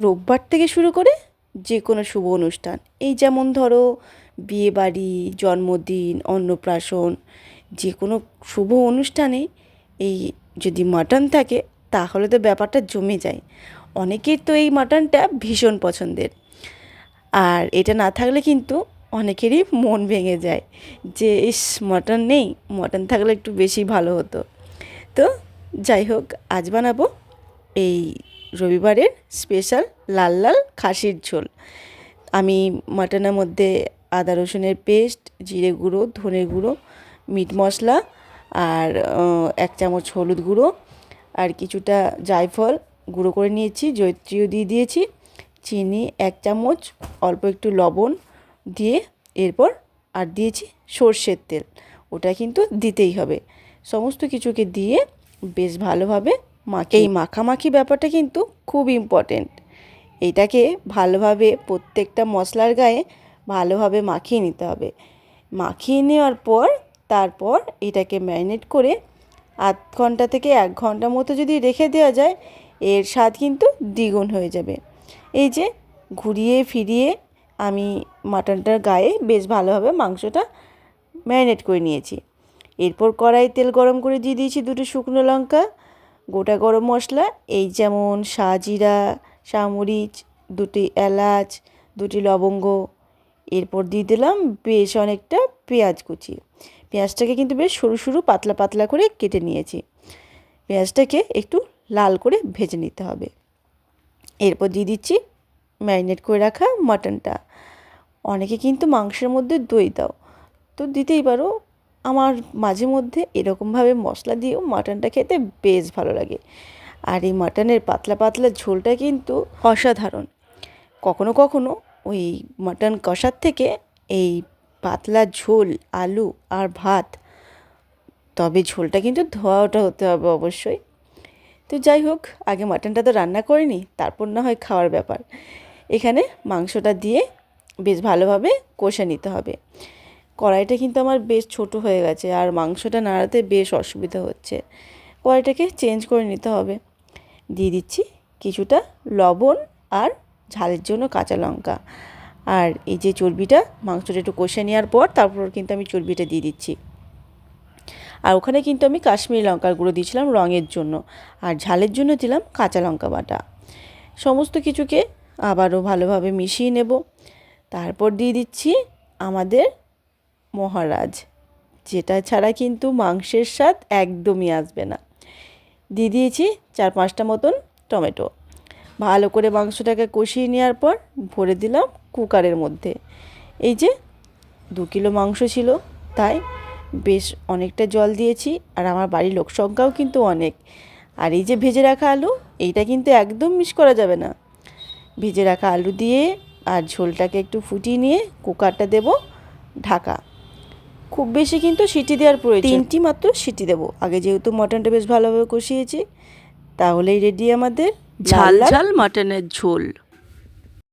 রোববার থেকে শুরু করে যে কোনো শুভ অনুষ্ঠান, এই যেমন ধরো বিয়েবাড়ি, জন্মদিন, অন্নপ্রাশন, যে কোনো শুভ অনুষ্ঠানে এই যদি মাটন থাকে তাহলে তো ব্যাপারটা জমে যায়। অনেকের তো এই মাটনটা ভীষণ পছন্দের, আর এটা না থাকলে কিন্তু অনেকেরই মন ভেঙে যায় যে ইস, মাটন নেই, মাটন থাকলে একটু বেশি ভালো হতো। তো যাই হোক, আজ বানাবো এই রবিবারের স্পেশাল লাল লাল খাসির ঝোল। আমি মাটনের মধ্যে আদা রসুনের পেস্ট, জিরে গুঁড়ো, ধনে গুঁড়ো, মিট মশলা আর 1 চামচ হলুদ গুঁড়ো আর কিছুটা জায়ফল গুঁড়ো করে নিয়েছি, জয়িত্রীও দিয়ে দিয়েছি, চিনি 1 চামচ, অল্প একটু লবণ দিয়ে এরপর আর দিয়েছি সর্ষের তেল, ওটা কিন্তু দিতেই হবে। সমস্ত কিছুকে দিয়ে বেশ ভালোভাবে এই মাখামাখি ব্যাপারটা কিন্তু খুব ইম্পর্টেন্ট। এটাকে ভালোভাবে প্রত্যেকটা মশলার গায়ে ভালোভাবে মাখিয়ে নিতে হবে। মাখিয়ে নেওয়ার পর তারপর এটাকে ম্যারিনেট করে 0.5 ঘন্টা থেকে 1 ঘন্টা মতো যদি রেখে দেওয়া যায়, এর স্বাদ কিন্তু দ্বিগুণ হয়ে যাবে। এই যে ঘুরিয়ে ফিরিয়ে আমি মাটনটার গায়ে বেশ ভালোভাবে মাংসটা ম্যারিনেট করে নিয়েছি। এরপর কড়াইয়ে তেল গরম করে দিয়ে দিয়েছি 2টো শুকনো লঙ্কা, গোটা গরম মশলা, এই যেমন শাহজিরা, শামরিচ, 2টি এলাচ, 2টি লবঙ্গ। এরপর দিয়ে দিলাম বেশ অনেকটা পেঁয়াজ কুচি। পেঁয়াজটাকে কিন্তু বেশ সরু সরু পাতলা পাতলা করে কেটে নিয়েছি। পেঁয়াজটাকে একটু লাল করে ভেজে নিতে হবে। এরপর দিয়ে দিচ্ছি ম্যারিনেট করে রাখা মাটনটা। অনেকে কিন্তু মাংসের মধ্যে দই দাও, তো দিতেই পারো। আমার মাঝে মধ্যে এরকমভাবে মশলা দিয়েও মাটনটা খেতে বেশ ভালো লাগে। আর এই মাটনের পাতলা পাতলা ঝোলটা কিন্তু অসাধারণ। কখনো কখনো ওই মাটন কষার থেকে এই পাতলা ঝোল, আলু আর ভাত, তবে ঝোলটা কিন্তু ধোয়া ওটা হতে হবে অবশ্যই। তো যাই হোক, আগে মাটনটা তো রান্না করিনি, তারপর না হয় খাওয়ার ব্যাপার। এখানে মাংসটা দিয়ে বেশ ভালোভাবে কষে নিতে হবে। কড়াইটা কিন্তু আমার বেশ ছোট হয়ে গেছে আর মাংসটা নাড়াতে বেশ অসুবিধা হচ্ছে। কড়াইটাকে চেঞ্জ করে নিতে হবে। দিয়ে দিচ্ছি কিছুটা লবণ আর ঝালের জন্য কাঁচা লঙ্কা। আর এই যে চর্বিটা, মাংসটা একটু কষে নেওয়ার পর তারপর কিন্তু আমি চর্বিটা দিয়ে দিচ্ছি। আর ওখানে কিন্তু আমি কাশ্মীরি লঙ্কার গুঁড়ো দিয়েছিলাম রঙের জন্য, আর ঝালের জন্য দিলাম কাঁচা লঙ্কা বাটা। সমস্ত কিছুকে আবারও ভালোভাবে মিশিয়ে নেব। তারপর দিয়ে দিচ্ছি আমাদের মহারাজ, যেটা ছাড়া কিন্তু মাংসের স্বাদ একদমই আসবে না। দিয়ে দিয়েছি 4-5টা মতন টমেটো। ভালো করে মাংসটাকে কষিয়ে নেওয়ার পর ভরে দিলাম কুকারের মধ্যে। এই যে 2 কিলো মাংস ছিল, তাই বেশ অনেকটা জল দিয়েছি। আর আমার বাড়ির লোক সংখ্যাও কিন্তু অনেক। আর এই যে ভেজে রাখা আলু, এইটা কিন্তু একদম মিস করা যাবে না। ভেজে রাখা আলু দিয়ে আর ঝোলটাকে একটু ফুটিয়ে নিয়ে কুকারটা দেব ঢাকা। খুব বেশি কিন্তু সিটি দেওয়ার প্রয়োজন, 3টি মাত্র সিটি দেবো। আগে যেহেতু মটনটা বেশ ভালোভাবে কষিয়েছি, তাহলেই রেডি আমাদের ঝাল ঝাল মাটনের ঝোল।